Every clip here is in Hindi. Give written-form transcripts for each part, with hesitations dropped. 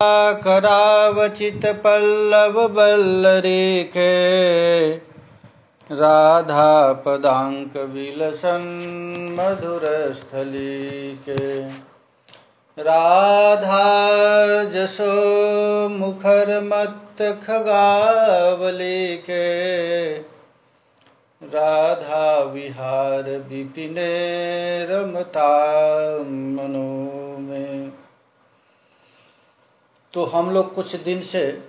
करावचित पल्लव बल्लरेखे राधा पदांक विलसन मधुरस्थलीके राधा जसो मुखर मत्त खगावलीके राधा विहार विपिने रमता मनो में। तो हम लोग कुछ दिन से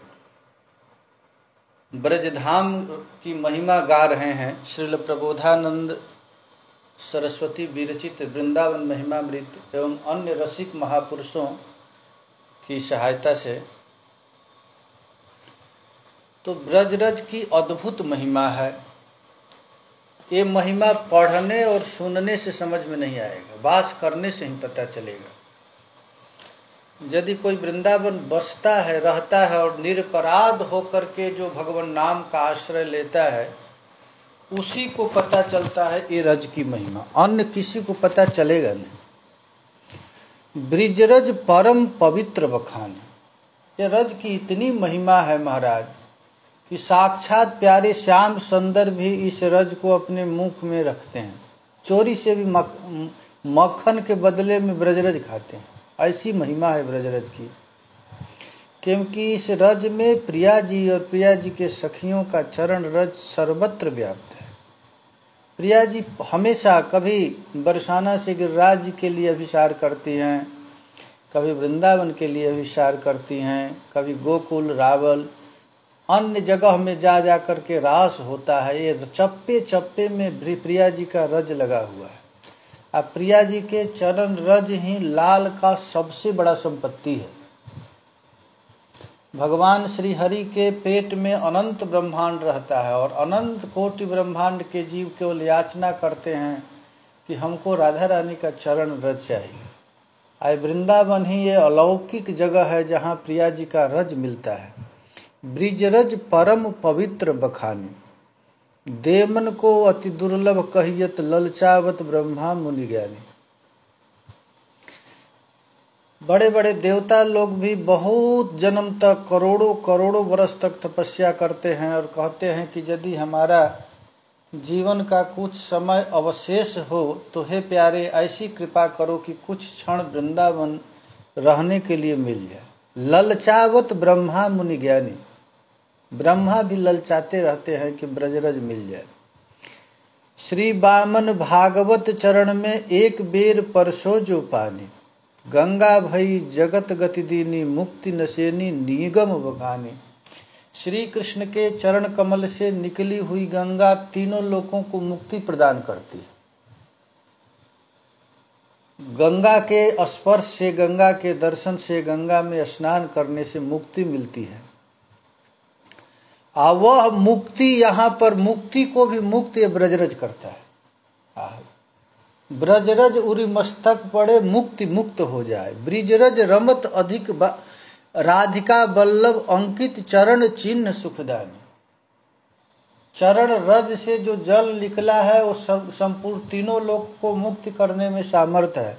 ब्रजधाम की महिमा गा रहे हैं। श्रील प्रबोधानंद सरस्वती विरचित वृंदावन महिमामृत एवं अन्य रसिक महापुरुषों की सहायता से। तो ब्रजरज की अद्भुत महिमा है। ये महिमा पढ़ने और सुनने से समझ में नहीं आएगा, वास करने से ही पता चलेगा। यदि कोई वृंदावन बसता है, रहता है और निरपराध होकर के जो भगवान नाम का आश्रय लेता है, उसी को पता चलता है ये रज की महिमा, अन्य किसी को पता चलेगा नहीं। ब्रिजरज परम पवित्र बखान, ये रज की इतनी महिमा है महाराज कि साक्षात प्यारे श्याम सुंदर भी इस रज को अपने मुख में रखते हैं। चोरी से भी मक्खन के बदले में ब्रजरज खाते हैं। ऐसी महिमा है ब्रजरज की, क्योंकि इस रज में प्रिया जी और प्रिया जी के सखियों का चरण रज सर्वत्र व्याप्त है। प्रिया जी हमेशा कभी बरसाना से गिरिराज जी के लिए अभिसार करती हैं, कभी वृंदावन के लिए अभिसार करती हैं, कभी गोकुल रावल अन्य जगह में जा कर के रास होता है। ये चप्पे चप्पे में प्रिया जी का रज लगा हुआ है। अब प्रिया जी के चरण रज ही लाल का सबसे बड़ा संपत्ति है। भगवान श्री हरि के पेट में अनंत ब्रह्मांड रहता है और अनंत कोटि ब्रह्मांड के जीव केवल याचना करते हैं कि हमको राधा रानी का चरण रज चाहिए। आए वृंदावन ही ये अलौकिक जगह है जहाँ प्रिया जी का रज मिलता है। ब्रिजरज परम पवित्र बखानी, देमन को अति दुर्लभ कहियत ललचावत ब्रह्मा मुनि ज्ञानी। बड़े बड़े देवता लोग भी बहुत जन्म तक करोड़ों करोड़ों वर्ष तक तपस्या करते हैं और कहते हैं कि यदि हमारा जीवन का कुछ समय अवशेष हो तो हे प्यारे ऐसी कृपा करो कि कुछ क्षण वृंदावन रहने के लिए मिल जाए। ललचावत ब्रह्मा मुनि ज्ञानी, ब्रह्मा भी ललचाते रहते हैं कि ब्रजरज मिल जाए। श्री वामन भागवत चरण में एक बेर परसो जो पानी, गंगा भई जगत गति दीनी मुक्ति नसेनी निगम बखानी। श्री कृष्ण के चरण कमल से निकली हुई गंगा तीनों लोकों को मुक्ति प्रदान करती है। गंगा के स्पर्श से, गंगा के दर्शन से, गंगा में स्नान करने से मुक्ति मिलती है। वह मुक्ति, यहाँ पर मुक्ति को भी मुक्त ये ब्रजरज करता है। ब्रजरज उरी मस्तक पड़े मुक्ति मुक्त हो जाए। ब्रिजरज रमत अधिक राधिका बल्लभ अंकित चरण चिन्ह सुखदानी। चरण रज से जो जल निकला है वो संपूर्ण तीनों लोक को मुक्त करने में सामर्थ है,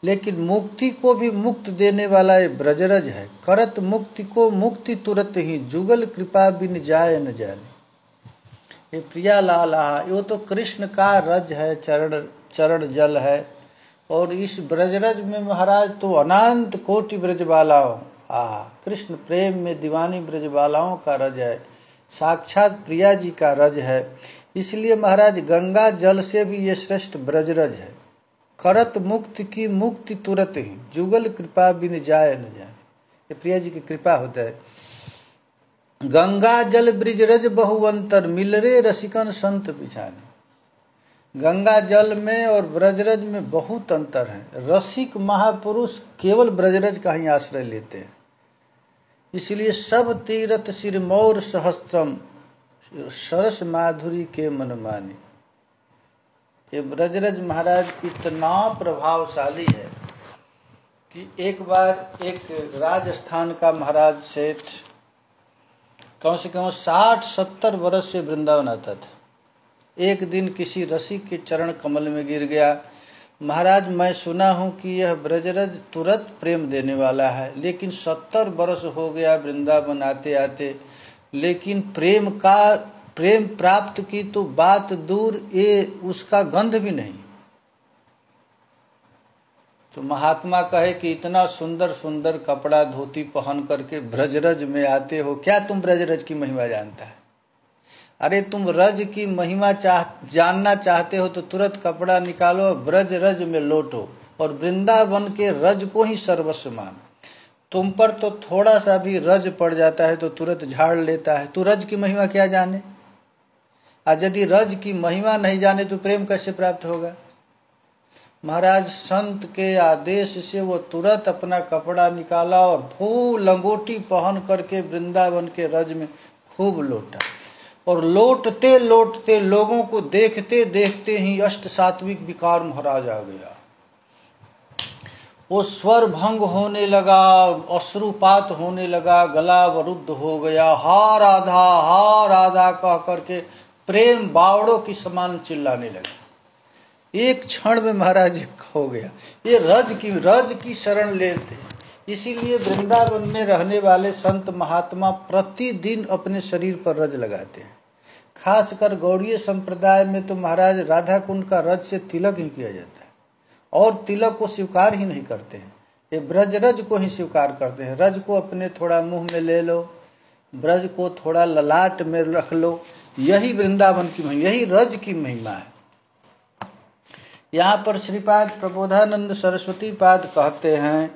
लेकिन मुक्ति को भी मुक्त देने वाला ये ब्रजरज है। करत मुक्ति को मुक्ति तुरत ही, जुगल कृपा बिन जाए न जाने। ये प्रिया लाला, ये तो कृष्ण का रज है, चरण जल है। और इस ब्रजरज में महाराज तो अनंत कोटि ब्रजबालाओं, कृष्ण प्रेम में दीवानी ब्रजबालाओं का रज है, साक्षात प्रिया जी का रज है। इसलिए महाराज गंगा जल से भी ये श्रेष्ठ ब्रजरज है। करत मुक्ति की मुक्ति तुरत ही, जुगल कृपा बिन जाए न जाए। ये प्रिया जी की कृपा होता है। गंगा जल ब्रिजरज बहुअंतर, मिलरे रसिकन संत बिछाने। गंगा जल में और ब्रजरज में बहुत अंतर है। रसिक महापुरुष केवल ब्रजरज का ही आश्रय लेते हैं। इसलिए सब तीरथ सिरमौर सहस्त्रम, सरस माधुरी के मन माने। ये ब्रजरज महाराज इतना प्रभावशाली है कि एक बार एक राजस्थान का महाराज सेठ कम से कम 60-70 वर्ष से वृंदावन आता था। एक दिन किसी रसिक के चरण कमल में गिर गया महाराज मैं सुना हूँ कि यह ब्रजरज तुरंत प्रेम देने वाला है, लेकिन 70 वर्ष हो गया वृंदावन आते आते, लेकिन प्रेम प्राप्त की तो बात दूर, ये उसका गंध भी नहीं। तो महात्मा कहे कि इतना सुंदर सुंदर कपड़ा धोती पहन करके ब्रजरज में आते हो, क्या तुम ब्रजरज की महिमा जानता है? अरे तुम रज की महिमा जानना चाहते हो तो तुरंत कपड़ा निकालो, ब्रज रज में लौटो और वृंदावन के रज को ही सर्वस्व मानो। तुम पर तो थोड़ा सा भी रज पड़ जाता है तो तुरंत झाड़ लेता है। तू रज की महिमा क्या जाने? और यदि रज की महिमा नहीं जाने तो प्रेम कैसे प्राप्त होगा? महाराज संत के आदेश से वो तुरंत अपना कपड़ा निकाला और फूल लंगोटी पहन करके वृंदावन के रज में खूब लौटा। और लौटते लौटते लोगों को देखते देखते ही अष्ट सात्विक विकार महाराज आ गया। वो स्वर भंग होने लगा, अश्रुपात होने लगा, गला अवरुद्ध हो गया, हा राधा कह करके प्रेम बावड़ों की समान चिल्लाने लगा। एक क्षण में महाराज खो गया। ये रज की शरण लेते। इसीलिए वृंदावन में रहने वाले संत महात्मा प्रतिदिन अपने शरीर पर रज लगाते हैं। खासकर गौड़ीय संप्रदाय में तो महाराज राधा कुंड का रज से तिलक ही किया जाता है, और तिलक को स्वीकार ही नहीं करते हैं। ये ब्रजरज को ही स्वीकार करते हैं। रज को अपने थोड़ा मुंह में ले लो, ब्रज को थोड़ा ललाट में रख लो, यही वृंदावन की महिमा, यही रज की महिमा है। यहाँ पर श्रीपाद प्रबोधानंद सरस्वती पाद कहते हैं,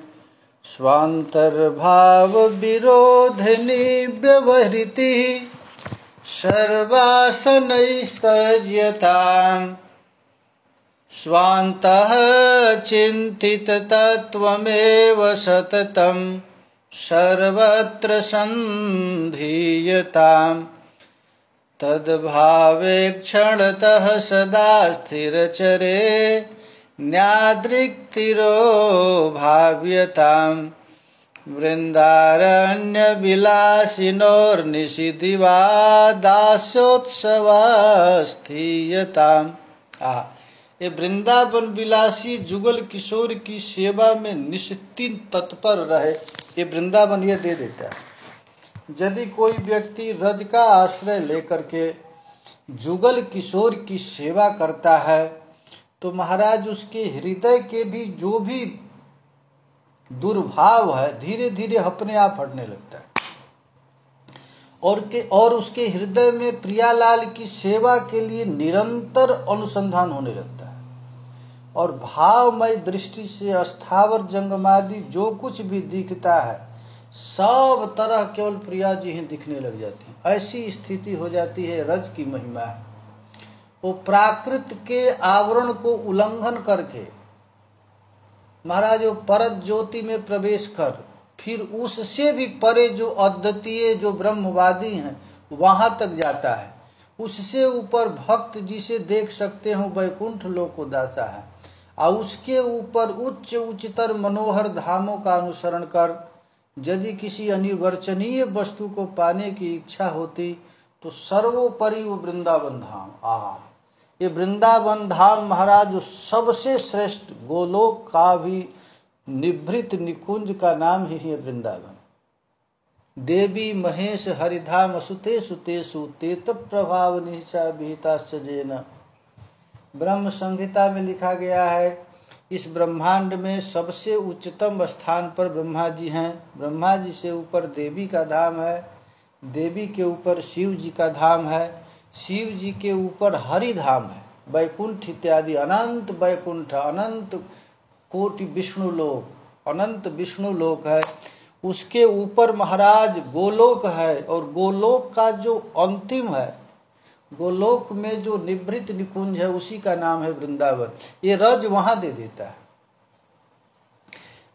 स्वांतर्भाव विरोधिनी व्यवहृति सर्वासनैस्तज्यताम् स्वान्तः चिन्तित तत्त्वमेव सततं सर्वत्र सन्धीयताम् तद्भावेक्षणतः सदा स्थिरचरे न्यादृक्तिरो भाव्यताम् वृंदारण्य विलासिनोर्निशिदिवा दास्योत्सवास्थीयताम्। ये वृंदावन विलासी जुगल किशोर की सेवा में निश्चित तत्पर रहे, ये वृंदावन ये दे देता है। यदि कोई व्यक्ति रज का आश्रय लेकर के जुगल किशोर की सेवा करता है तो महाराज उसके हृदय के भी जो भी दुर्भाव है धीरे धीरे अपने आप हटने लगता है, और उसके हृदय में प्रियालाल की सेवा के लिए निरंतर अनुसंधान होने लगता है, और भावमय दृष्टि से स्थावर जंगमादि जो कुछ भी दिखता है सब तरह केवल प्रिया जी ही दिखने लग जाती है। ऐसी स्थिति हो जाती है। रज की महिमा है। वो प्राकृत के आवरण को उल्लंघन करके महाराज वो परत ज्योति में प्रवेश कर फिर उससे भी परे जो अद्वितीय जो ब्रह्मवादी हैं वहां तक जाता है। उससे ऊपर भक्त जिसे देख सकते हो वैकुंठ लोक को दाता है, और उसके ऊपर उच्च उच्चतर मनोहर धामों का अनुसरण कर यदि किसी अनिवर्चनीय वस्तु को पाने की इच्छा होती तो सर्वोपरि वो वृंदावन धाम। ये वृंदावन धाम महाराज सबसे श्रेष्ठ गोलोक का भी निभृत निकुंज का नाम ही है वृंदावन। देवी महेश हरिधाम सुते सुतेषु तेत प्रभाव निशा विहिता सजेन। ब्रह्म संहिता में लिखा गया है इस ब्रह्मांड में सबसे उच्चतम स्थान पर ब्रह्मा जी हैं। ब्रह्मा जी से ऊपर देवी का धाम है, देवी के ऊपर शिव जी का धाम है, शिव जी के ऊपर हरि धाम है, वैकुंठ इत्यादि अनंत वैकुंठ, अनंत कोटि विष्णु लोक, अनंत विष्णु लोक है। उसके ऊपर महाराज गोलोक है, और गोलोक का जो अंतिम है, गोलोक में जो निभृत निकुंज है उसी का नाम है वृंदावन। ये रज वहां दे देता है।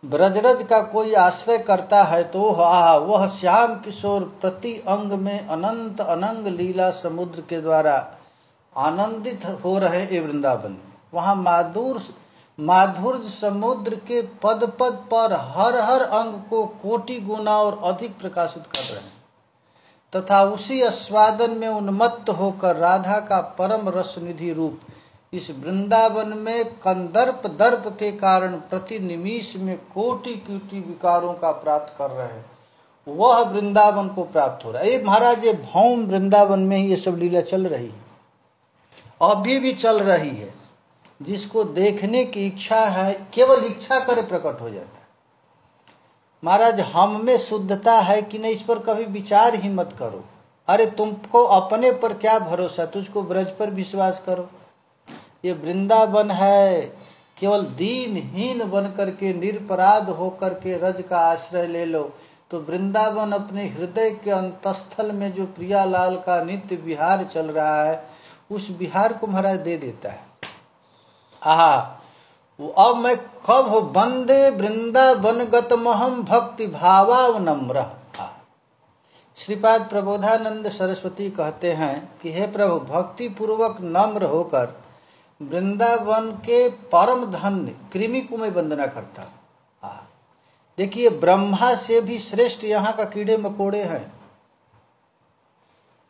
ब्रजरज का कोई आश्रय करता है तो वह श्याम किशोर प्रति अंग में अनंत अनंग लीला समुद्र के द्वारा आनंदित हो रहे ये वृंदावन। वहाँ माधुर्य समुद्र के पद पद पर हर हर अंग को कोटि गुना और अधिक प्रकाशित कर रहे हैं, तथा उसी आस्वादन में उन्मत्त होकर राधा का परम रस निधि रूप इस वृंदावन में कंदर्प दर्प के कारण प्रति निमिष में कोटि कोटि विकारों का प्राप्त कर रहे हैं, वह वृंदावन को प्राप्त हो रहा है। ये महाराज ये भौम वृंदावन में ही ये सब लीला चल रही है, अभी भी चल रही है। जिसको देखने की इच्छा है, केवल इच्छा करे प्रकट हो जाता है। महाराज हम में शुद्धता है कि नहीं, इस पर कभी विचार ही मत करो। अरे तुमको अपने पर क्या भरोसा, तुझको ब्रज पर विश्वास करो। ये वृंदावन है, केवल दीनहीन बन करके निरपराध होकर के रज का आश्रय ले लो तो वृंदावन अपने हृदय के अंतस्थल में जो प्रियालाल का नित्य विहार चल रहा है, उस विहार को महाराज दे देता है। अब मैं कब हो बंदे वृंदावन गतमहम भक्ति भावावनम्र। श्रीपाद प्रबोधानंद सरस्वती कहते हैं कि हे प्रभु, भक्ति पूर्वक नम्र होकर वृंदावन के परम धन्य कृमि को मैं वंदना करता हूँ। देखिए, ब्रह्मा से भी श्रेष्ठ यहाँ का कीड़े मकोड़े हैं।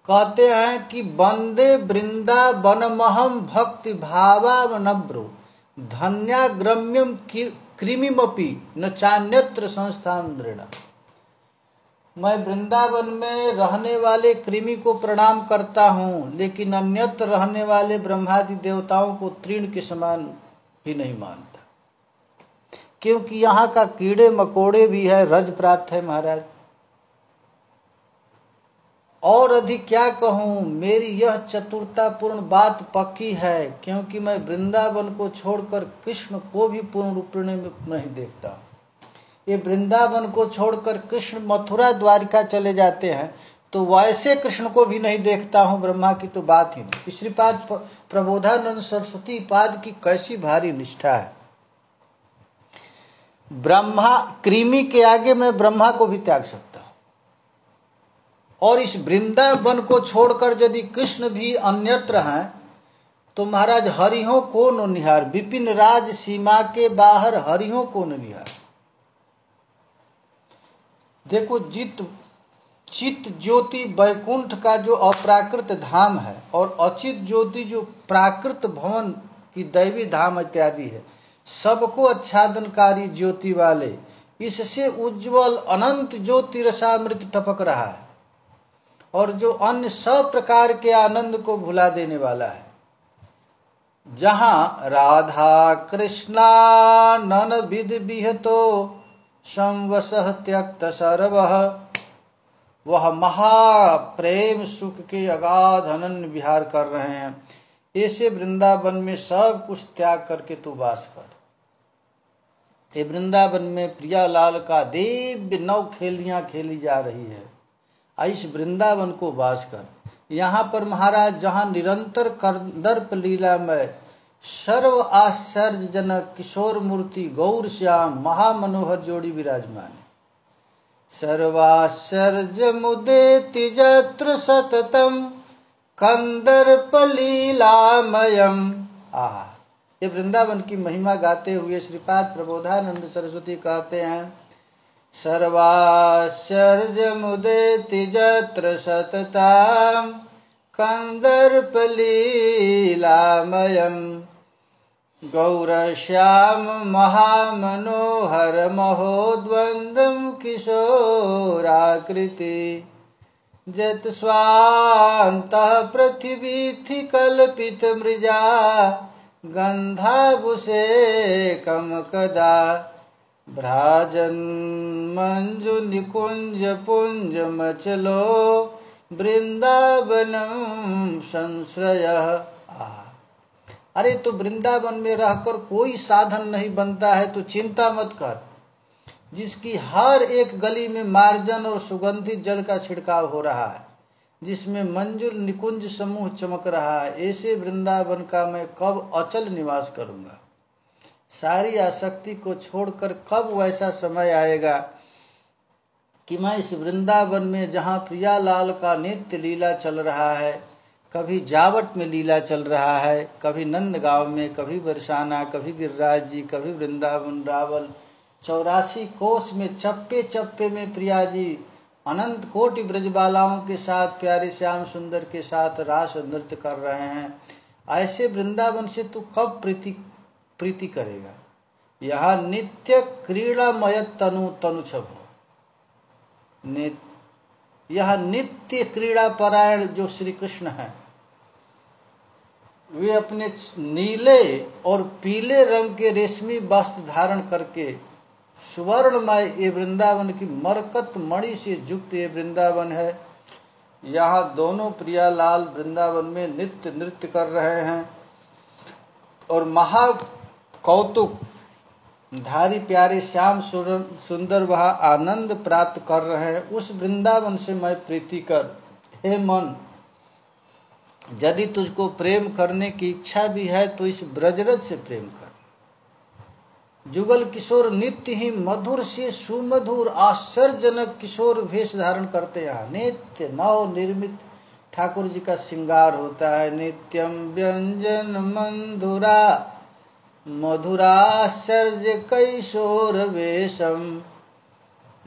कहते हैं कि वंदे वृंदावनमहम भक्ति भावावनम्रो धन्याग्रम्यम कृमिमपि न चान्यत्र संस्थान दृढ़। मैं वृंदावन में रहने वाले कृमि को प्रणाम करता हूँ, लेकिन अन्यत्र रहने वाले ब्रह्मादि देवताओं को तृण के समान भी नहीं मानता, क्योंकि यहाँ का कीड़े मकोड़े भी है, रज प्राप्त है महाराज। और अधिक क्या कहूँ, मेरी यह चतुरतापूर्ण बात पक्की है, क्योंकि मैं वृंदावन को छोड़कर कृष्ण को भी पूर्ण रूप में नहीं देखता। ये वृंदावन को छोड़कर कृष्ण मथुरा द्वारिका चले जाते हैं तो वैसे कृष्ण को भी नहीं देखता हूँ, ब्रह्मा की तो बात ही नहीं। श्रीपाद प्रबोधानंद सरस्वती पाद की कैसी भारी निष्ठा है। ब्रह्मा कृमि के आगे मैं ब्रह्मा को भी त्याग सकता हूँ, और इस वृंदावन को छोड़कर यदि कृष्ण भी अन्यत्र हैं तो महाराज हरिहों को न निहार, विपिन राज सीमा के बाहर हरिहों को न निहार। देखो, चित ज्योति वैकुंठ का जो अप्राकृत धाम है और अचित ज्योति जो प्राकृत भवन की दैवी धाम इत्यादि है, सबको आच्छादनकारी ज्योति वाले, इससे उज्जवल अनंत ज्योति रसामृत टपक रहा है और जो अन्य सब प्रकार के आनंद को भुला देने वाला है। जहाँ राधा कृष्णा नन विद विहतो संवसः त्यक्त सर्वः, वह महाप्रेम सुख के अगाध अनन्य विहार कर रहे हैं। ऐसे वृंदावन में सब कुछ त्याग करके तू वास कर। ये वृंदावन में प्रियालाल का दिव्य नव खेलियां खेली जा रही है। इस वृंदावन को वास कर। यहाँ पर महाराज जहाँ निरंतर कंदर्प लीला में सर्व आश्चर्यजनक किशोर मूर्ति गौर श्याम महामनोहर जोड़ी विराजमान है। सर्वाश्चर्य मुदेति जत्र सततम कंदर्प लीलामयम। ये वृंदावन की महिमा गाते हुए श्रीपाद प्रबोधानंद सरस्वती कहते हैं, सर्वाश्चर्य मुदेति जत्र सततम कंदर्प लीलामयम गौरश्याम महामनोहर महोद्वंदम किशोराकृति जत स्वान्तः पृथ्वीथि कल्पित मृजा गंधाभुषेकम कदा भ्राजन् मंजु निकुंज पुंज मचलो वृंदावनम संश्रयः। अरे तो वृंदावन में रहकर कोई साधन नहीं बनता है तो चिंता मत कर। जिसकी हर एक गली में मार्जन और सुगंधित जल का छिड़काव हो रहा है, जिसमें मंजूर निकुंज समूह चमक रहा है, ऐसे वृंदावन का मैं कब अचल निवास करूंगा। सारी आसक्ति को छोड़कर कब वैसा समय आएगा कि मैं इस वृंदावन में जहाँ प्रियालाल का नित्य लीला चल रहा है, कभी जावट में लीला चल रहा है, कभी नंदगांव में, कभी बरसाना, कभी गिरिराज जी, कभी वृंदावन रावल, 84 कोस में चप्पे चप्पे में प्रिया जी अनंत कोटि ब्रजबालाओं के साथ, प्यारे श्याम सुंदर के साथ रास नृत्य कर रहे हैं। ऐसे वृंदावन से तू कब प्रीति करेगा। यहाँ नित्य क्रीड़ामय तनु तनु छब, यह नित्य क्रीड़ा परायण जो श्री कृष्ण है, वे अपने नीले और पीले रंग के रेशमी वस्त्र धारण करके सुवर्णमय ये वृंदावन की मरकत मणि से युक्त ये वृंदावन है। यहाँ दोनों प्रियालाल वृंदावन में नित्य नृत्य कर रहे हैं और महा कौतुक धारी प्यारे श्याम सुंदर वहाँ आनंद प्राप्त कर रहे हैं। उस वृंदावन से मैं प्रीति कर, हे मन, यदि तुझको प्रेम करने की इच्छा भी है तो इस ब्रजरज से प्रेम कर। जुगल किशोर नित्य ही मधुर से सुमधुर आश्चर्यजनक किशोर वेश धारण करते हैं। नित्य नव निर्मित ठाकुर जी का श्रृंगार होता है। नित्यम व्यंजन मंधुरा मधुराश्चर्य कैशोर वेशम,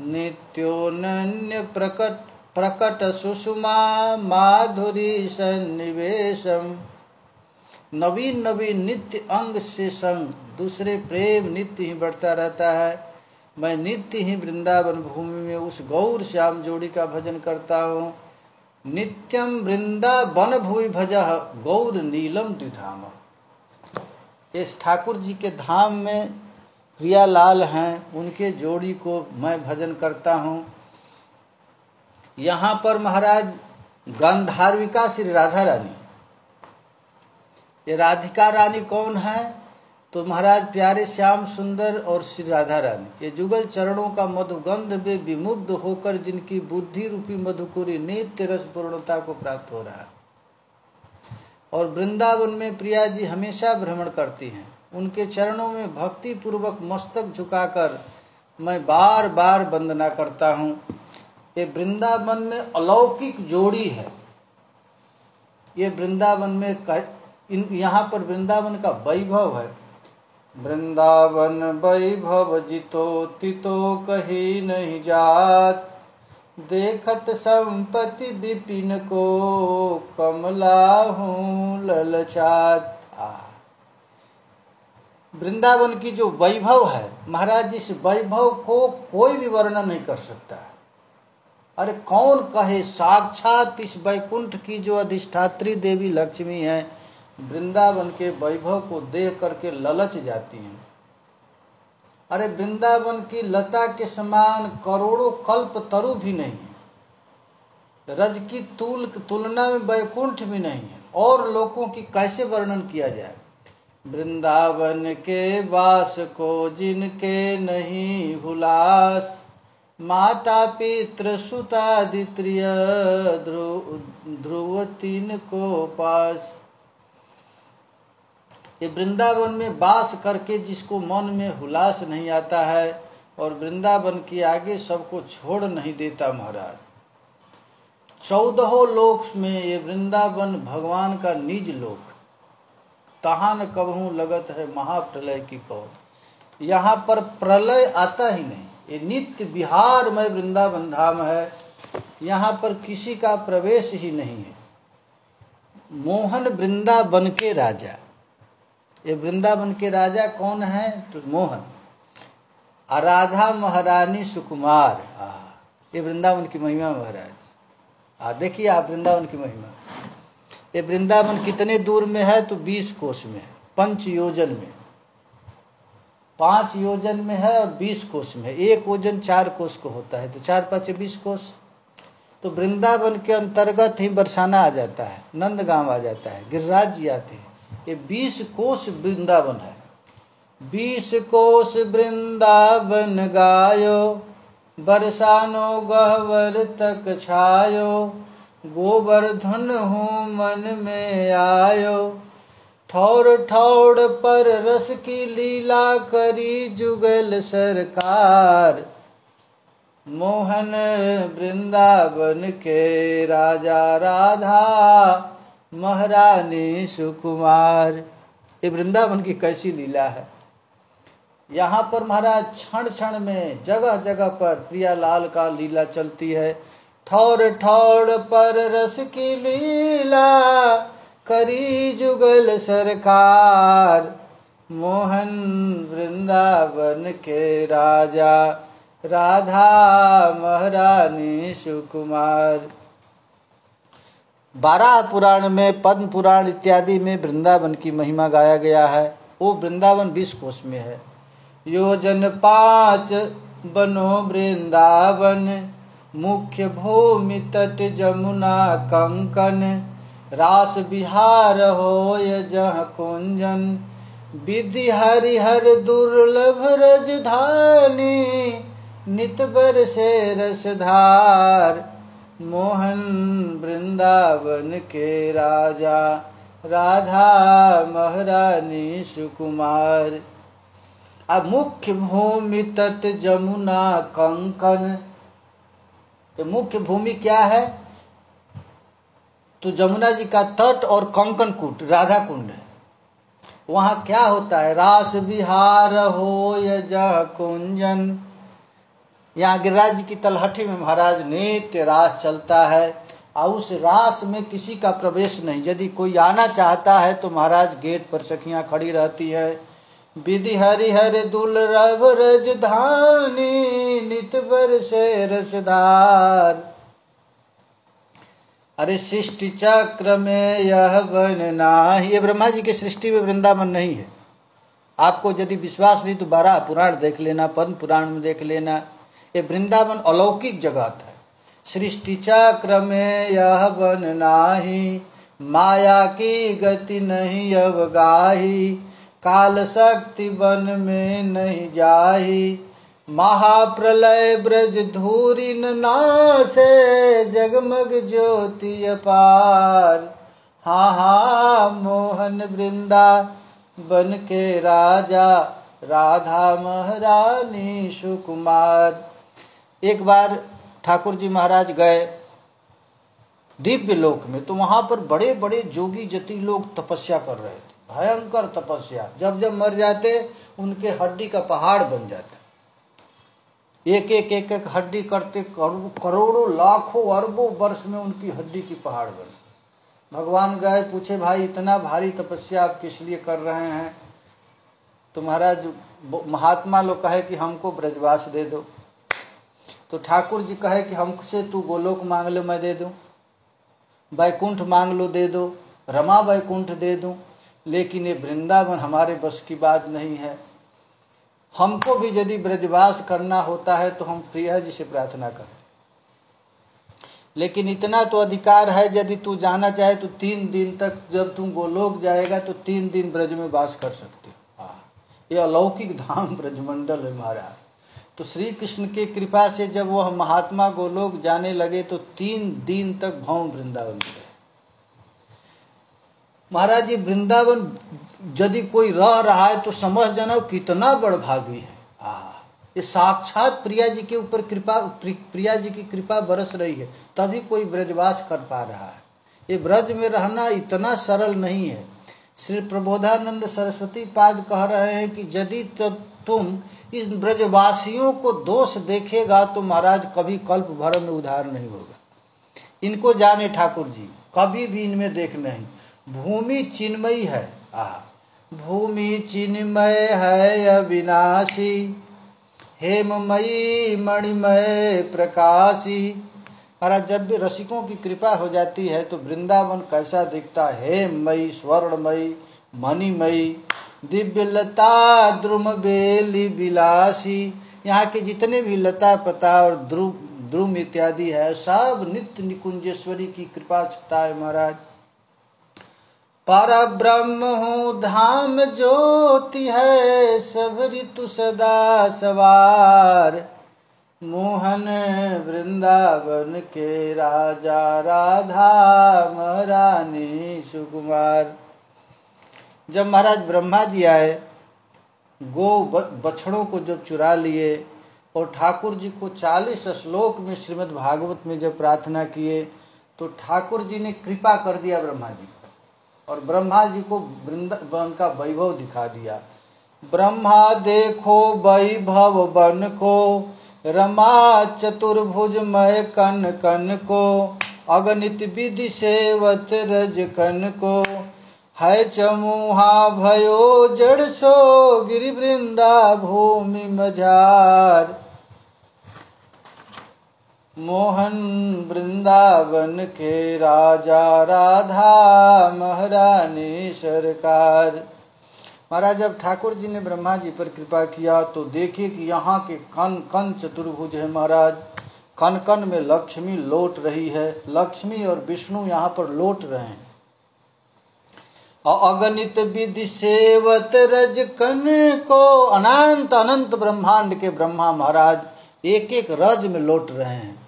नित्योनन्य प्रकट सुषमा माधुरी सन्निवेशम। नवीन नवीन नित्य अंग से संग दूसरे प्रेम नित्य ही बढ़ता रहता है। मैं नित्य ही वृंदावन भूमि में उस गौर श्याम जोड़ी का भजन करता हूँ। नित्यम वृंदावन भुवि भजः गौर नीलम द्विधाम। इस ठाकुर जी के धाम में प्रियालाल हैं, उनके जोड़ी को मैं भजन करता हूँ। यहाँ पर महाराज गांधार्विका श्री राधा रानी, ये राधिका रानी कौन है तो महाराज प्यारे श्याम सुंदर और श्री राधा रानी, ये जुगल चरणों का मधुगंध में विमुग्ध होकर जिनकी बुद्धि रूपी मधुकुरी नित्य रस पूर्णता को प्राप्त हो रहा है। और वृंदावन में प्रिया जी हमेशा भ्रमण करती हैं। उनके चरणों में भक्ति पूर्वक मस्तक झुकाकर मैं बार बार वंदना करता हूँ। ये वृंदावन में अलौकिक जोड़ी है। ये वृंदावन में यहाँ पर वृंदावन का वैभव है। वृंदावन वैभव जितो तितो कही नहीं जात, देखत संपत्ति विपिन को कमला हूँ ललचात। वृंदावन की जो वैभव है महाराज, इस वैभव को कोई भी वर्णन नहीं कर सकता। अरे कौन कहे, साक्षात इस वैकुंठ की जो अधिष्ठात्री देवी लक्ष्मी है, वृंदावन के वैभव को देख करके ललच जाती हैं। अरे वृंदावन की लता के समान करोड़ों कल्प तरु भी नहीं है। रज की तुलना में वैकुंठ भी नहीं है। और लोगों की कैसे वर्णन किया जाए। वृंदावन के वास को जिनके नहीं हुलास, माता पितृ सुतादित्य ध्रुव तीन को पास। ये वृंदावन में वास करके जिसको मन में हुलास नहीं आता है और वृंदावन के आगे सबको छोड़ नहीं देता महाराज। 14 लोक में ये वृंदावन भगवान का निज लोक, तहाँ न कबहू लगत है महाप्रलय की पौध। यहाँ पर प्रलय आता ही नहीं। ये नित्य विहारमय वृंदावन धाम है। यहाँ पर किसी का प्रवेश ही नहीं है। मोहन वृंदावन के राजा, ये वृंदावन के राजा कौन है तो मोहन। राधा महारानी सुकुमार, ये वृंदावन की महिमा महाराज। देखिए आप वृंदावन की महिमा। ये वृंदावन कितने दूर में है तो 20 कोस में है, 5 योजन में। 5 योजन में है और 20 कोस में है। 1 योजन 4 कोस को होता है, तो 4 5 20 कोस। तो वृंदावन के अंतर्गत ही बरसाना आ जाता है, नंदगांव आ जाता है, गिरिराज जी आते हैं। ये 20 कोस वृंदावन है। 20 कोस वृंदावन गायो, बरसानो गहवर तक छायो, गोवर्धन हूँ मन में आयो, ठौर ठौर पर रस की लीला करी जुगल सरकार। मोहन वृंदावन के राजा, राधा महारानी सुकुमार। ये वृंदावन की कैसी लीला है। यहाँ पर महाराज क्षण क्षण में जगह जगह पर प्रियालाल का लीला चलती है। ठौर ठौर पर रस की लीला करी जुगल सरकार, मोहन वृंदावन के राजा, राधा महारानी सुकुमार। 12 पुराण में, पद्म पुराण इत्यादि में वृंदावन की महिमा गाया गया है। वो वृंदावन 20 कोश में है। योजन 5 बनो वृंदावन, मुख्य भूमि तट जमुना कंकन, रास बिहार होय जह कुंजन, विधि हरिहर दुर्लभ रजधानी, नित बरसे रसधार, मोहन वृंदावन के राजा, राधा महारानी सुकुमार। अब मुख्य भूमि तट जमुना कंकन, तो मुख्य भूमि क्या है? तो जमुना जी का तट और कंकन कूट राधा कुंड है। वहाँ क्या होता है? रास विहार होय जह कुंजन। यहाँ गिरिराज जी की तलहटी में महाराज नित्य रास चलता है और उस रास में किसी का प्रवेश नहीं। यदि कोई आना चाहता है तो महाराज गेट पर सखियां खड़ी रहती है। विधि हरिहर दुर्लभ रजधानी, नित बरसे रसधार। अरे सृष्टि चक्र में यह वन नाही, ये ब्रह्मा जी के सृष्टि में वृंदावन नहीं है। आपको यदि विश्वास नहीं तो 12 पुराण देख लेना, पद्म पुराण में देख लेना। ये वृंदावन अलौकिक जगत है। सृष्टि चक्र में यह वन नाही, माया की गति नहीं अवगाही, काल शक्ति वन में नहीं जाही, महाप्रलय ब्रज धूरी नासे, जगमग ज्योति अपार। हाँ हाँ मोहन वृंदावन के राजा, राधा महारानी सुकुमार। एक बार ठाकुर जी महाराज गए दिव्य लोक में, तो वहां पर बड़े बड़े जोगी जति लोग तपस्या कर रहे थे, भयंकर तपस्या। जब जब मर जाते उनके हड्डी का पहाड़ बन जाता। एक एक हड्डी करते करोड़ों लाखों अरबों वर्ष में उनकी हड्डी की पहाड़ बनी। भगवान गए, पूछे भाई इतना भारी तपस्या आप किस लिए कर रहे हैं? तो महाराज महात्मा लोग कहे कि हमको ब्रजवास दे दो। तो ठाकुर जी कहे कि हमसे तू गोलोक मांग लो मैं दे दूं, वैकुंठ मांग लो दे दो, रमा वैकुंठ दे दूं, लेकिन ये वृंदावन हमारे बस की बात नहीं है। हमको भी यदि ब्रजवास करना होता है तो हम प्रिया जी से प्रार्थना करें, लेकिन इतना तो अधिकार है, यदि तू जाना चाहे तो 3 दिन तक, जब तू गोलोक जाएगा तो 3 दिन ब्रज में वास कर सकते हो। ये अलौकिक धाम ब्रजमंडल है महाराज। तो श्री कृष्ण की कृपा से जब वह महात्मा गोलोक जाने लगे तो 3 दिन तक भौम वृंदावन में रहे। महाराज जी वृंदावन यदि कोई रह रहा है तो समझ जाना कितना बड़भागी है। ये साक्षात प्रिया जी के ऊपर कृपा, प्रिया जी की कृपा बरस रही है, तभी कोई ब्रजवास कर पा रहा है। ये ब्रज में रहना इतना सरल नहीं है। श्री प्रबोधानंद सरस्वती पाद कह रहे हैं कि यदि तुम इस ब्रजवासियों को दोष देखेगा तो महाराज कभी कल्प भर में उद्धार नहीं होगा। इनको जाने ठाकुर जी, कभी भी इनमें देख नहीं। भूमि चिन्मयी है, भूमि चिन्मय है अविनाशी, हेममयी मणिमय प्रकाशी। महाराज जब भी रसिकों की कृपा हो जाती है तो वृंदावन कैसा दिखता है? हेममयी, स्वर्णमयी, मणिमयी, दिव्य लता द्रुम बेली विलासी। यहाँ के जितने भी लता पता और द्रुम इत्यादि है सब नित्य निकुंजेश्वरी की कृपा छटा है महाराज। परब्रह्म हूँ धाम ज्योति है, सब ऋतु सदा सवार, मोहन वृंदावन के राजा, राधा महारानी सुकुमार। जब महाराज ब्रह्मा जी आए, गो बछड़ों को जब चुरा लिए और ठाकुर जी को 40 श्लोक में श्रीमद् भागवत में जब प्रार्थना किए तो ठाकुर जी ने कृपा कर दिया ब्रह्मा जी को, और ब्रह्मा जी को वृंदावन का वैभव दिखा दिया। ब्रह्मा देखो वैभव बन को, रमा चतुर्भुज मय कन कन को, अगणित विधि सेवत रज कन को, है चमुहा भयो जड़ सो गिरि वृंदा भूमि मझार। मोहन वृंदावन के राजा राधा महारानी सरकार। महाराज जब ठाकुर जी ने ब्रह्मा जी पर कृपा किया तो देखिए कि यहाँ के कन कन चतुर्भुज है महाराज। कन कन में लक्ष्मी लौट रही है। लक्ष्मी और विष्णु यहाँ पर लौट रहे हैं। अगणित विधि सेवत रज कन को। अनंत अनंत ब्रह्मांड के ब्रह्मा महाराज एक एक रज में लौट रहे हैं।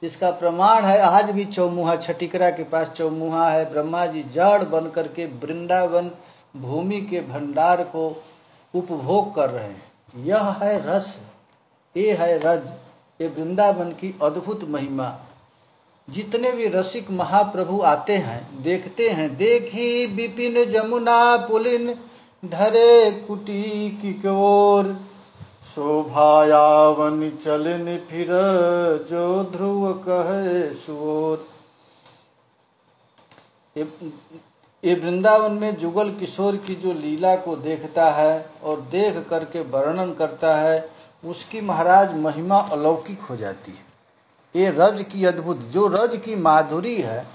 इसका प्रमाण है आज भी चौमुहा, छठीकरा के पास चौमुहा है। ब्रह्मा जी जड़ बन करके वृंदावन भूमि के भंडार को उपभोग कर रहे हैं। यह है रस, ये है रज, ये वृंदावन की अद्भुत महिमा। जितने भी रसिक महाप्रभु आते हैं देखते हैं। देखी विपिन जमुना पुलिन धरे कुटी की ओर। शोभायावन चलन फिर जो ध्रुव कहे सुर। ये वृंदावन में जुगल किशोर की जो लीला को देखता है और देख करके वर्णन करता है, उसकी महाराज महिमा अलौकिक हो जाती है। ये रज की अद्भुत, जो रज की माधुरी है,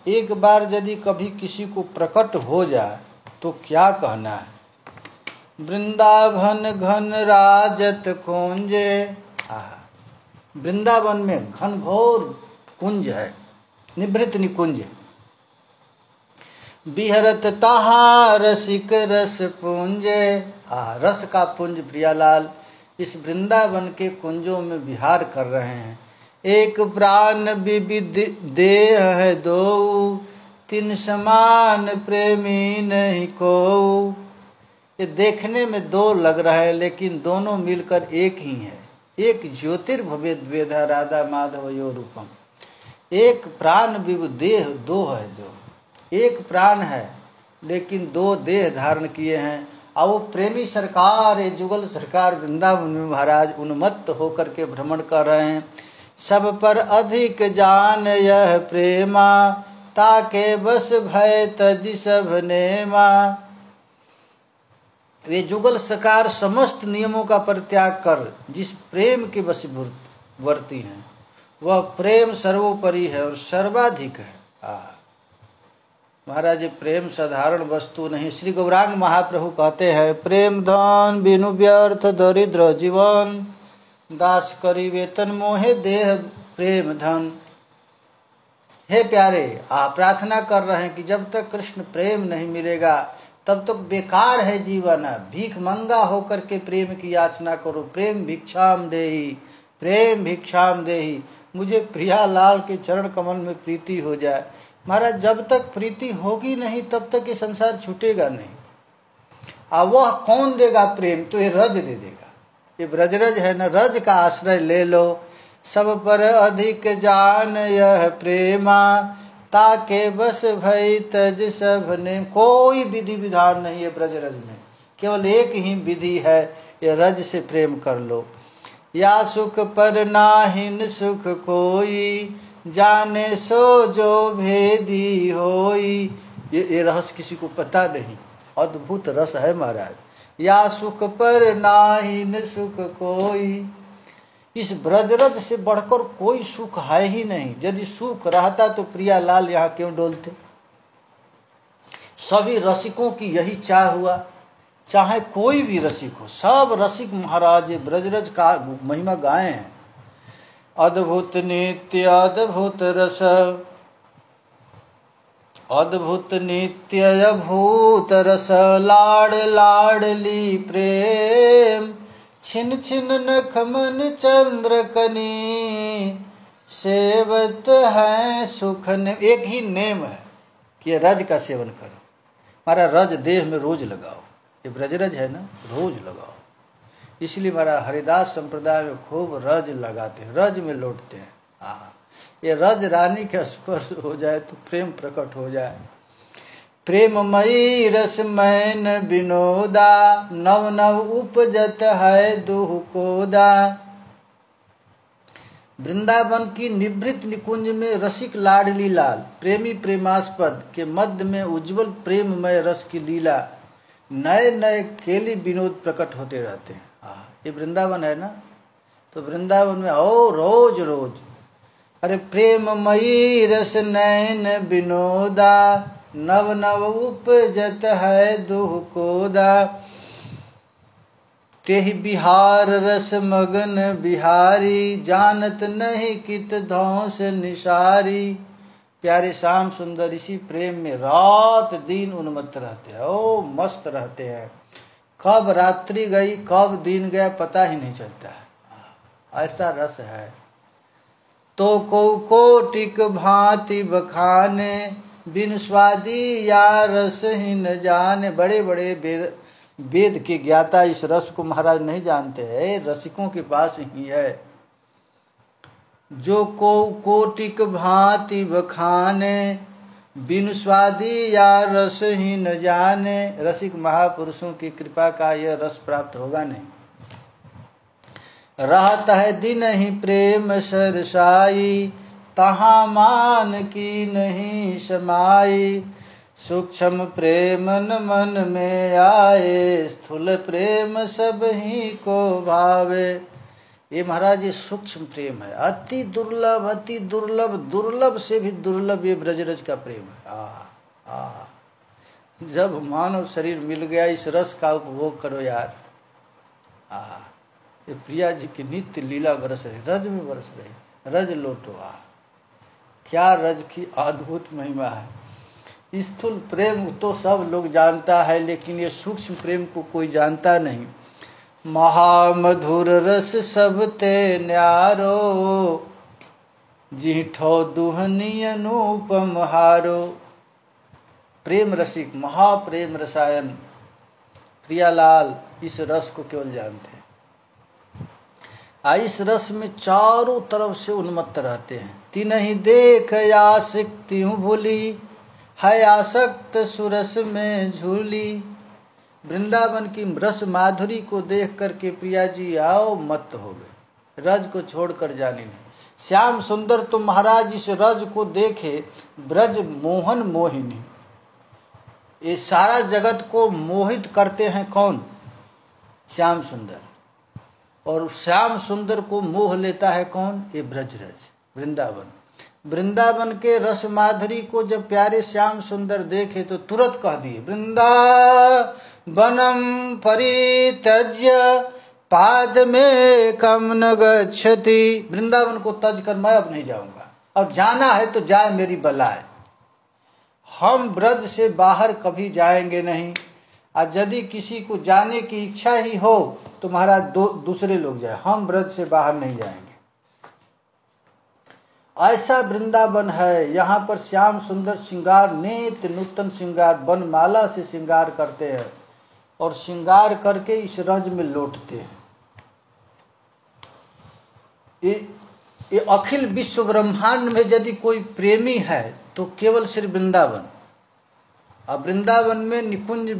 एक बार यदि कभी किसी को प्रकट हो जाए तो क्या कहना है। वृंदावन घन राजत कुंजे। वृंदावन में घनघोर कुंज है, निभृत निकुंज। बिहरत तहा रसिक रस पुंजे। रस का पुंज प्रियालाल इस वृंदावन के कुंजों में विहार कर रहे हैं। एक प्राण विविध देह है दो, तीन समान प्रेमी नहीं को। ये देखने में दो लग रहा है लेकिन दोनों मिलकर एक ही है। एक ज्योतिर्भवेद वेदा राधा माधव यो रूपम। एक प्राण विविध देह दो है, दो एक प्राण है लेकिन दो देह धारण किए हैं। और वो प्रेमी सरकार, ये जुगल सरकार वृंदावन में महाराज उन्मत्त होकर के भ्रमण कर रहे हैं। सब पर अधिक जान यह प्रेमा, ताके बस भय तज सब नेमा। वे जुगल सरकार समस्त नियमों का परित्याग कर जिस प्रेम के वशीवर्ती हैं, वह प्रेम सर्वोपरि है और सर्वाधिक है। महाराज प्रेम साधारण वस्तु नहीं। श्री गौरांग महाप्रभु कहते हैं, प्रेम धन बिनु व्यर्थ दरिद्र जीवन, दास करी वेतन मोहे देह प्रेम धन। हे प्यारे, प्रार्थना कर रहे हैं कि जब तक कृष्ण प्रेम नहीं मिलेगा तब तक बेकार है जीवन। भीख मंगा होकर के प्रेम की याचना करो। प्रेम भिक्षाम देही, प्रेम भिक्षाम देही। मुझे प्रियालाल के चरण कमल में प्रीति हो जाए। महाराज जब तक प्रीति होगी नहीं तब तक ये संसार छूटेगा नहीं। वह कौन देगा प्रेम? तो ये रज दे देगा। ये ब्रजरज है ना, रज का आश्रय ले लो। सब पर अधिक जान यह प्रेमा, ताके बस भई तज सब ने। कोई विधि विधान नहीं है ब्रजरज में, केवल एक ही विधि है, ये रज से प्रेम कर लो। या सुख पर नाहिन सुख कोई, जाने सो जो भेदी होई। ये रहस्य किसी को पता नहीं, अद्भुत रस है महाराज। या सुख पर नाहिन सुख कोई, इस ब्रजरज से बढ़कर कोई सुख है ही नहीं। यदि सुख रहता तो प्रियालाल यहाँ क्यों डोलते? सभी रसिकों की यही चाह हुआ, चाहे कोई भी रसिक हो, सब रसिक महाराज ब्रजरज का महिमा गाए हैं। अद्भुत नित्य अद्भुत रस, अद्भुत नित्य अद्भुत रस, लाड लाडली प्रेम, छिन छिन नख मन चंद्र कनी, सेवत है सुख ने। एक ही नेम है कि रज का सेवन करो। हमारा रज देह में रोज लगाओ। ये ब्रजरज है ना, रोज लगाओ। इसलिए हमारा हरिदास संप्रदाय में खूब रज लगाते हैं, रज में लौटते हैं। ये रज रानी का स्पर्श हो जाए तो प्रेम प्रकट हो जाए। प्रेममयी रसमैन विनोदा, नव नव उपजत है दुह कोदा। वृंदावन की निवृत्त निकुंज में रसिक लाडली लाल, प्रेमी प्रेमास्पद के मध्य में उज्जवल प्रेममय रस की लीला, नए नए खेली विनोद प्रकट होते रहते हैं। ये वृंदावन है ना, तो वृंदावन में ओ रोज रोज अरे प्रेममयी रस नैन विनोदा, नव नव उपजत है दुह कोदा, तेहि बिहार रस मगन बिहारी, जानत नहीं कित धौंस निसारी। प्यारे श्याम सुंदर इसी प्रेम में रात दिन उन्मत्त रहते हैं, ओ मस्त रहते हैं। कब रात्रि गई कब दिन गया पता ही नहीं चलता है, ऐसा रस है। तो कोटिक भांति बखाने, बिन स्वादी या रस ही न जाने। बड़े बड़े वेद के ज्ञाता इस रस को महाराज नहीं जानते हैं, रसिकों के पास ही है। जो कोटिक भांति बखाने, बिन स्वादी या रस ही न जाने। रसिक महापुरुषों की कृपा का यह रस प्राप्त होगा नहीं। रहता है दिन ही प्रेम सरसाई, तहाँ मान की नहीं समाई। सूक्ष्म प्रेम न मन में आए, स्थूल प्रेम सब ही को भावे। ये महाराज ये सूक्ष्म प्रेम है, अति दुर्लभ अति दुर्लभ, दुर्लभ से भी दुर्लभ ये ब्रजरज का प्रेम है। जब मानव शरीर मिल गया इस रस का उपभोग करो यार। ये प्रिया जी की नित्य लीला बरस रही, रज में बरस रही, रज लोटो। क्या रज की अद्भुत महिमा है। स्थूल प्रेम तो सब लोग जानता है, लेकिन ये सूक्ष्म प्रेम को कोई जानता नहीं। महामधुर रस सब ते न्यारो, जीठो दुहनी अनुपम हारो। प्रेम रसिक महाप्रेम रसायन प्रियालाल इस रस को केवल जानते हैं। इस रस में चारों तरफ से उन्मत्त रहते हैं। तिन्हि देख आसक्ति भूली, है आसक्त सुरस में झूली। वृंदावन की रस माधुरी को देख करके प्रिया जी आओ मत हो गए, रज को छोड़कर जाने नहीं। श्याम सुंदर तो महाराज इस रज को देखे, ब्रज मोहन मोहिनी। ये सारा जगत को मोहित करते हैं कौन? श्याम सुंदर। और श्याम सुंदर को मोह लेता है कौन? ये ब्रजरज वृंदावन। वृंदावन के रस माधुरी को जब प्यारे श्याम सुंदर देखे तो तुरंत कह दिए, वृंदावनम परित्यज्य पाद में कम न गच्छति। वृंदावन को तज कर मैं अब नहीं जाऊंगा, अब जाना है तो जाए मेरी बलाए। हम ब्रज से बाहर कभी जाएंगे नहीं। और यदि किसी को जाने की इच्छा ही हो तो महाराज दूसरे लोग जाए, हम ब्रज से बाहर नहीं जाएंगे। ऐसा वृंदावन है। यहाँ पर श्याम सुंदर श्रृंगार नित्य नूतन श्रृंगार बनमाला से श्रृंगार करते हैं और श्रृंगार करके इस रज में लौटते हैं। ये अखिल विश्व ब्रह्मांड में यदि कोई प्रेमी है तो केवल श्री वृंदावन। अब वृंदावन में निकुंज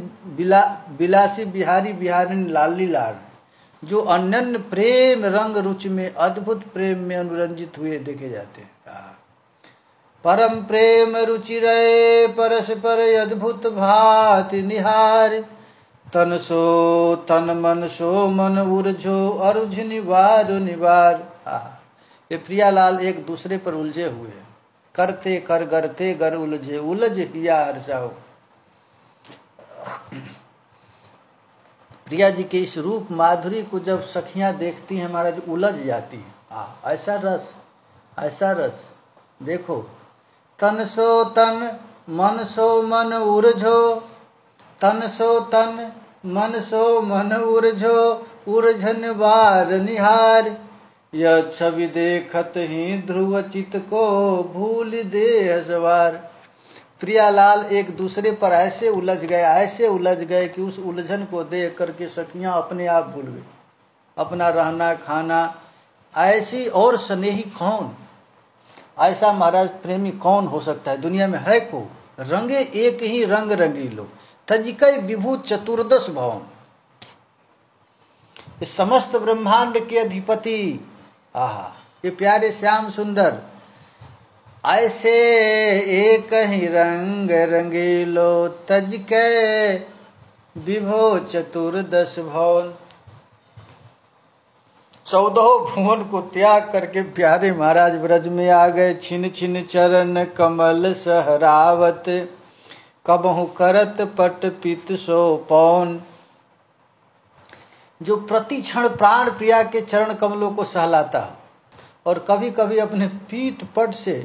बिलासी बिहारी बिहारिणी लाली लाल जो अनन्य प्रेम रंग रुचि में अद्भुत प्रेम में अनुरंजित हुए देखे जाते हैं। परम प्रेम रुचि रहे परस्पर अद्भुत भाति निहार। तन सो तन मन सो मन उर्झो अरुझ निवार निवार। ये प्रियालाल एक दूसरे पर उलझे हुए, करते कर गरते गर उलझे उलझ हिया हर्षाओ। प्रिया जी के इस रूप माधुरी को जब सखियां देखती हैं महाराज उलझ जाती हैं। ऐसा रस, ऐसा रस देखो। तन सो तन मन सो मन उर्झो, तन सो तन मन सो मन उर्झो उर्झन बार निहार। यह छवि देखत ही ध्रुव चित को भूल दे सवार। प्रियालाल एक दूसरे पर ऐसे उलझ गए कि उस उलझन को देख करके सखियां अपने आप भूल गई अपना रहना खाना। ऐसी और स्नेही कौन, ऐसा महाराज प्रेमी कौन हो सकता है दुनिया में? है को रंगे एक ही रंग रंगीलो तजिकै विभू चतुर्दश भवन। इस समस्त ब्रह्मांड के अधिपति ये प्यारे श्याम सुंदर ऐसे एक ही रंग रंगीलो तज के विभो चतुर्दश भवन। 14 भुवन को त्याग करके प्यारे महाराज ब्रज में आ गए। छिन छिन चरण कमल सहरावत कबहु करत पट पित सो पौन। जो प्रति क्षण प्राण प्रिया के चरण कमलों को सहलाता हो और कभी कभी अपने पीठ पट से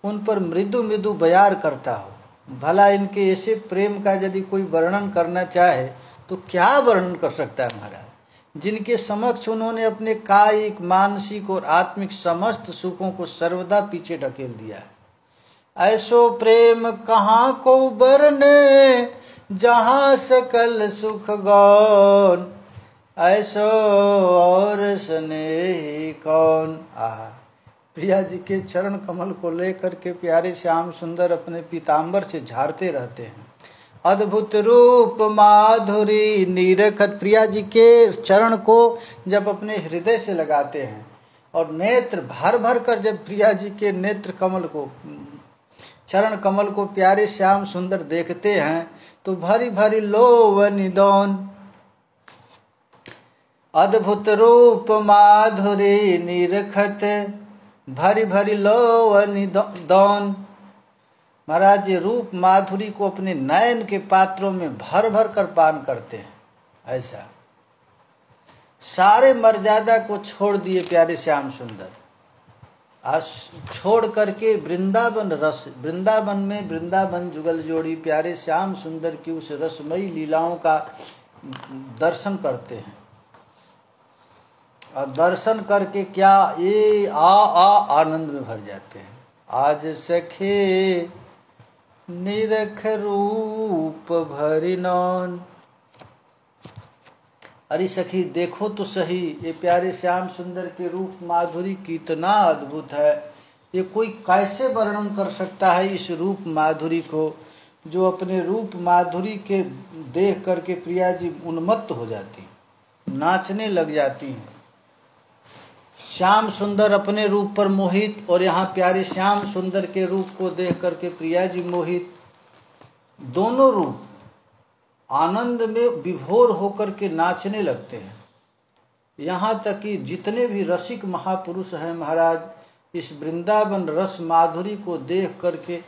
उन पर मृदु मृदु बयार करता हो। भला इनके ऐसे प्रेम का यदि कोई वर्णन करना चाहे तो क्या वर्णन कर सकता है महाराज, जिनके समक्ष उन्होंने अपने कायिक मानसिक और आत्मिक समस्त सुखों को सर्वदा पीछे ढकेल दिया है। ऐसो प्रेम कहाँ को बरने जहाँ सकल सुख गौन, ऐसो और स्नेही कौन। प्रिया जी के चरण कमल को लेकर के प्यारे श्याम सुंदर अपने पीताम्बर से झाड़ते रहते हैं। अद्भुत रूप माधुरी निरखत। प्रिया जी के चरण को जब अपने हृदय से लगाते हैं और नेत्र भर भर कर जब प्रिया जी के नेत्र कमल को चरण कमल को प्यारे श्याम सुंदर देखते हैं तो भरी भरी लोवनिदौन। अद्भुत रूप माधुरी निरखत भरी भरी लोवनिदौन। महाराज ये रूप माधुरी को अपने नयन के पात्रों में भर भर कर पान करते हैं। ऐसा सारे मर्यादा को छोड़ दिए प्यारे श्याम सुंदर, आज छोड़ करके वृंदावन रस, वृंदावन में वृंदावन जुगल जोड़ी प्यारे श्याम सुंदर की उस रसमयी लीलाओं का दर्शन करते हैं। और दर्शन करके क्या ये आनंद में भर जाते हैं। आज सखे निरख रूप भरिनौन। अरे सखी देखो तो सही, ये प्यारे श्याम सुंदर के रूप माधुरी कितना अद्भुत है। ये कोई कैसे वर्णन कर सकता है इस रूप माधुरी को, जो अपने रूप माधुरी के देख करके प्रिया जी उन्मत्त हो जाती, नाचने लग जाती हैं। श्याम सुंदर अपने रूप पर मोहित और यहाँ प्यारे श्याम सुंदर के रूप को देख करके प्रिया जी मोहित। दोनों रूप आनंद में विभोर होकर के नाचने लगते हैं। यहाँ तक कि जितने भी रसिक महापुरुष हैं महाराज इस वृंदावन रस माधुरी को देख करके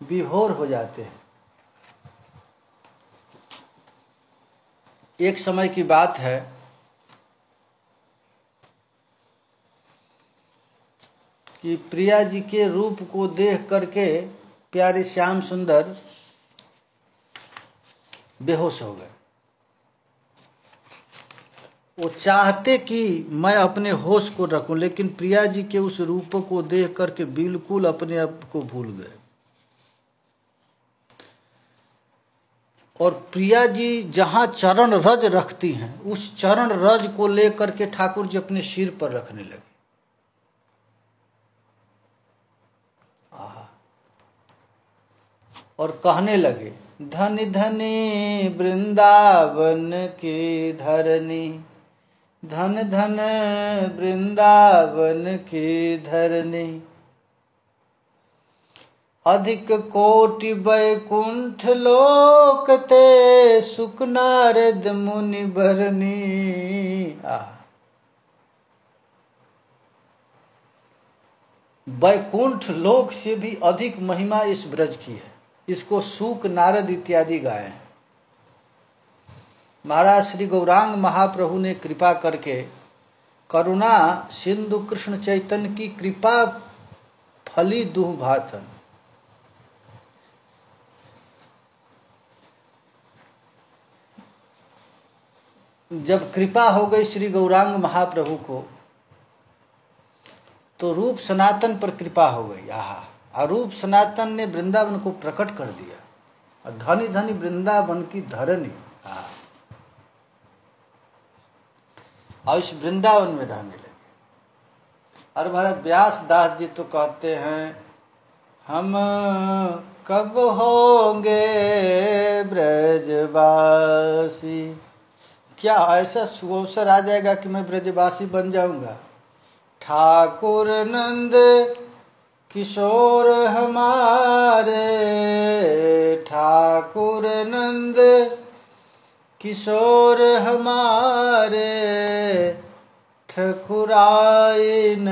विभोर हो जाते हैं। एक समय की बात है, कि प्रिया जी के रूप को देख करके प्यारे श्याम सुंदर बेहोश हो गए। वो चाहते कि मैं अपने होश को रखूं, लेकिन प्रिया जी के उस रूप को देख करके बिल्कुल अपने आप को भूल गए। और प्रिया जी जहां चरण रज रखती हैं उस चरण रज को लेकर के ठाकुर जी अपने सिर पर रखने लगे। और कहने लगे, धनी धनी वृंदावन की धरनी, धन धन वृंदावन की धरनी, अधिक कोटि वैकुंठ लोक ते सुख नारद मुनि बरनी। वैकुंठ लोक से भी अधिक महिमा इस ब्रज की है। इसको सूक नारद इत्यादि गाए। महाराज श्री गौरांग महाप्रभु ने कृपा करके करुणा सिंधु कृष्ण चैतन्य की कृपा फली दुह भातन। जब कृपा हो गई श्री गौरांग महाप्रभु को तो रूप सनातन पर कृपा हो गई। आहा, और रूप सनातन ने वृंदावन को प्रकट कर दिया और धनी धनी वृंदावन की धरनी। और इस वृंदावन में रहने लगे। और हमारा व्यास दास जी तो कहते हैं, हम कब होंगे ब्रजवासी। क्या ऐसा अवसर आ जाएगा कि मैं ब्रजवासी बन जाऊंगा? ठाकुर नंद किशोर हमारे, ठाकुर नंद किशोर हमारे, ठकुराइन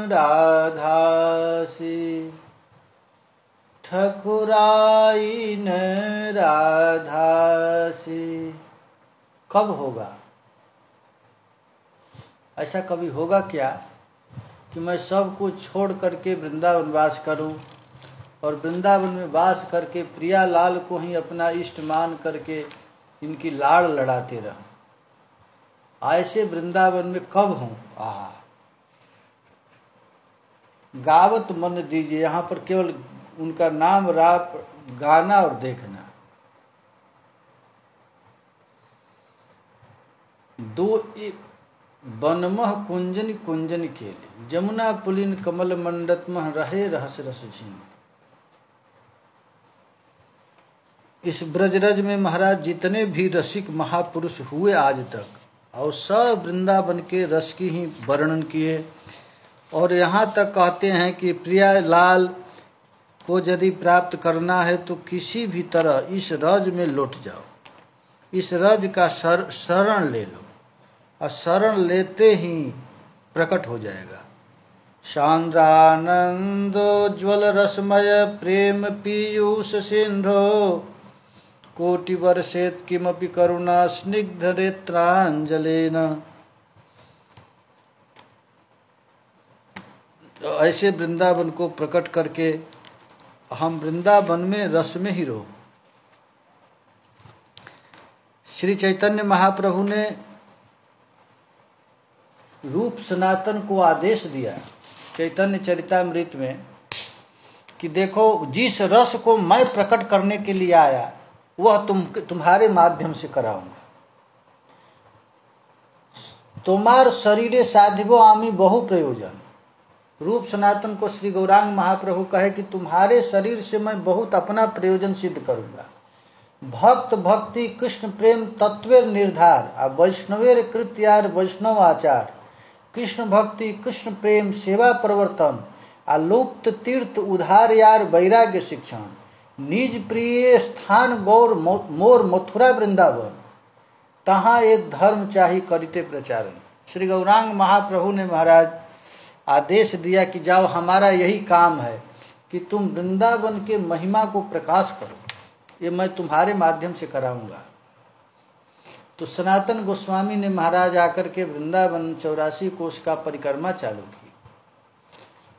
राधासी, ठकुराइन राधासी। कब होगा ऐसा? कभी होगा क्या कि मैं सब कुछ छोड़ करके वृंदावन वास करूं और वृंदावन में वास करके प्रियालाल को ही अपना इष्ट मान करके इनकी लाड़ लड़ाते रहूं? ऐसे वृंदावन में कब हूं? गावत मन दीजिए। यहाँ पर केवल उनका नाम राप गाना और देखना। दो एक बनमह कुंजन कुंजन केले, जमुना पुलिन कमल मंडतमह रहे रहस रस झीन। इस ब्रजरज में महाराज जितने भी रसिक महापुरुष हुए आज तक, और सब वृंदावन के रस की ही वर्णन किए। और यहाँ तक कहते हैं कि प्रियालाल को यदि प्राप्त करना है तो किसी भी तरह इस रज में लौट जाओ, इस रज का शरण ले लो, और शरण लेते ही प्रकट हो जाएगा। सांद्रानंदोज्वल रसमय प्रेम पीयूष सिंधो, कोटि वर्षेत किमपि करुणा स्निग्ध रेत्रांजलेन। ऐसे वृंदावन को प्रकट करके हम वृंदावन में रस में ही रहो। श्री चैतन्य महाप्रभु ने रूप सनातन को आदेश दिया चैतन्य चरितामृत में कि देखो, जिस रस को मैं प्रकट करने के लिए आया वह तुम्हारे माध्यम से कराऊंगा। तुम्हार शरीरे साधिगो आमी बहु प्रयोजन। रूप सनातन को श्री गौरांग महाप्रभु कहे कि तुम्हारे शरीर से मैं बहुत अपना प्रयोजन सिद्ध करूंगा। भक्त भक्ति कृष्ण प्रेम तत्वेर निर्धार, आ वैष्णवेर कृत्यार वैष्णव आचार। कृष्ण भक्ति कृष्ण प्रेम सेवा प्रवर्तन, आ लुप्त तीर्थ उधार यार वैराग्य शिक्षण। निज प्रिय स्थान गौर मोर मथुरा वृंदावन, तहाँ एक धर्म चाही करिते प्रचारण। श्री गौरांग महाप्रभु ने महाराज आदेश दिया कि जाओ, हमारा यही काम है कि तुम वृंदावन के महिमा को प्रकाश करो, ये मैं तुम्हारे माध्यम से कराऊंगा। तो सनातन गोस्वामी ने महाराज आकर के वृंदावन 84 कोष का परिक्रमा चालू की,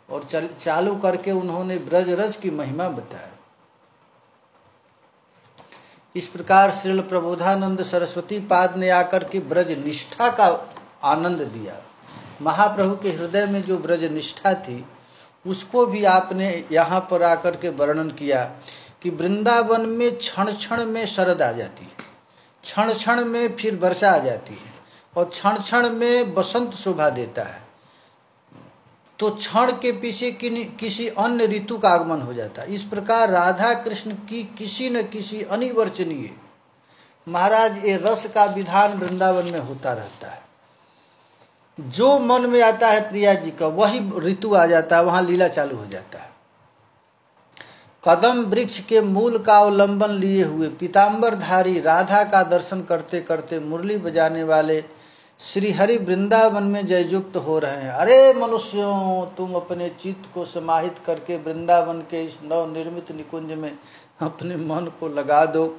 और चालू करके उन्होंने ब्रजरज की महिमा बताया। इस प्रकार श्रील प्रबोधानंद सरस्वती पाद ने आकर के ब्रज निष्ठा का आनंद दिया। महाप्रभु के हृदय में जो ब्रज निष्ठा थी उसको भी आपने यहाँ पर आकर के वर्णन किया कि वृंदावन में क्षण क्षण में शरद आ जाती है, क्षण क्षण में फिर वर्षा आ जाती है, और क्षण क्षण में बसंत शोभा देता है। तो क्षण के पीछे किसी अन्य ऋतु का आगमन हो जाता है। इस प्रकार राधा कृष्ण की किसी न किसी अनिवर्चनीय महाराज ये रस का विधान वृंदावन में होता रहता है। जो मन में आता है प्रिया जी का वही ऋतु आ जाता है, वहां लीला चालू हो जाता है। कदम वृक्ष के मूल का अवलंबन लिए हुए पीताम्बरधारी राधा का दर्शन करते करते मुरली बजाने वाले श्री हरि वृंदावन में जययुक्त हो रहे हैं। अरे मनुष्यों, तुम अपने चित्त को समाहित करके वृंदावन के इस नव निर्मित निकुंज में अपने मन को लगा दो।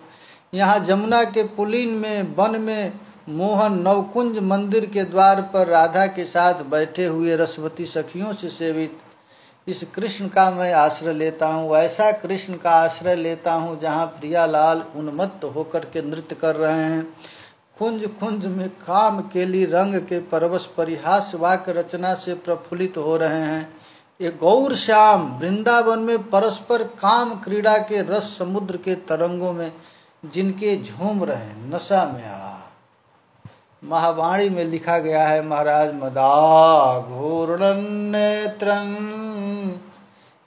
यहाँ जमुना के पुलिन में वन में मोहन नवकुंज मंदिर के द्वार पर राधा के साथ बैठे हुए रसवती सखियों से सेवित इस कृष्ण का मैं आश्रय लेता हूँ। ऐसा कृष्ण का आश्रय लेता हूँ जहाँ प्रियालाल उन्मत्त होकर के नृत्य कर रहे हैं। कुंज कुंज में काम केली रंग के परवश परिहास वाक्य रचना से प्रफुल्लित हो रहे हैं। ये गौर श्याम वृंदावन में परस्पर काम क्रीड़ा के रस समुद्र के तरंगों में जिनके झूम रहे हैं, नशा में आ। महावाणी में लिखा गया है महाराज मदा घूर्णन नेत्रं,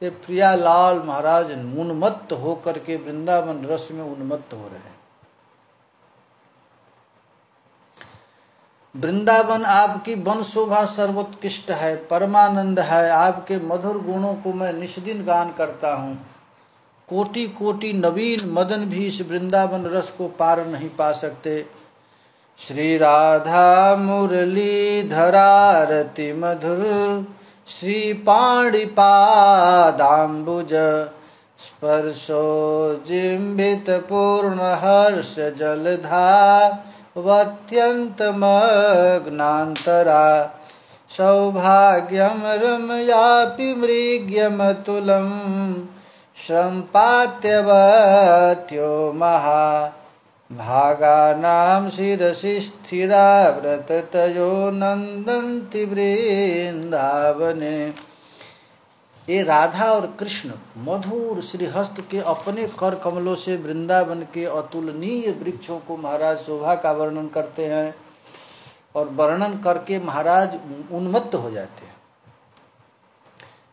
ये प्रियालाल महाराज उन्मत्त होकर के वृंदावन रस में उन्मत्त हो रहे हैं। वृंदावन आपकी वन शोभा सर्वोत्कृष्ट है, परमानंद है। आपके मधुर गुणों को मैं निष्दिन गान करता हूँ। कोटि कोटि नवीन मदन भी इस वृंदावन रस को पार नहीं पा सकते। श्री राधा मुरली धरारति मधुर, श्री पाणि पादाम्बुज स्पर्शो जिम्बित पूर्ण हर्ष जलधा वत्यंत मग्नांतरा। सौभाग्यम रमयापि मृग्यमतुलम श्रम्पात्यवत्यो महा भागानां शिरसि स्थिरा व्रततयो नंदन्ति वृंदावने। ये राधा और कृष्ण मधुर श्रीहस्त के अपने कर कमलों से वृंदावन के अतुलनीय वृक्षों को महाराज शोभा का वर्णन करते हैं और वर्णन करके महाराज उन्मत्त हो जाते हैं।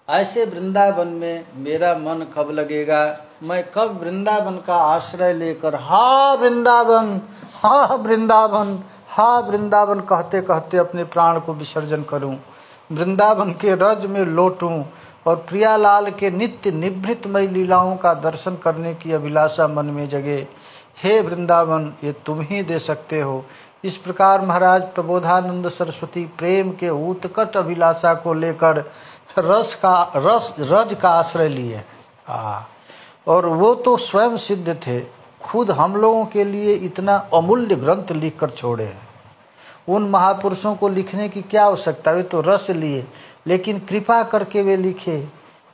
ऐसे वृंदावन में मेरा मन कब लगेगा, मैं कब वृंदावन का आश्रय लेकर हा वृंदावन हा वृंदावन हा वृंदावन कहते कहते अपने प्राण को विसर्जन करूं, वृंदावन के रज में लौटूं और प्रियालाल के नित्य निभृतमय लीलाओं का दर्शन करने की अभिलाषा मन में जगे। हे वृंदावन, ये तुम ही दे सकते हो। इस प्रकार महाराज प्रबोधानंद सरस्वती प्रेम के उत्कट अभिलाषा को लेकर रज का आश्रय लिए। और वो तो स्वयं सिद्ध थे, खुद हम लोगों के लिए इतना अमूल्य ग्रंथ लिख कर छोड़े हैं। उन महापुरुषों को लिखने की क्या आवश्यकता, वे तो रस लिए, लेकिन कृपा करके वे लिखे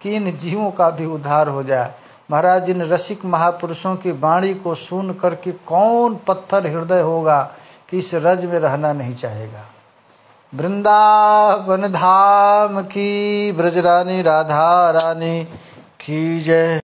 कि इन जीवों का भी उद्धार हो जाए। महाराज, इन रसिक महापुरुषों की वाणी को सुन करके कौन पत्थर हृदय होगा कि इस रज में रहना नहीं चाहेगा। वृंदावन धाम की ब्रजरानी राधा रानी की जय।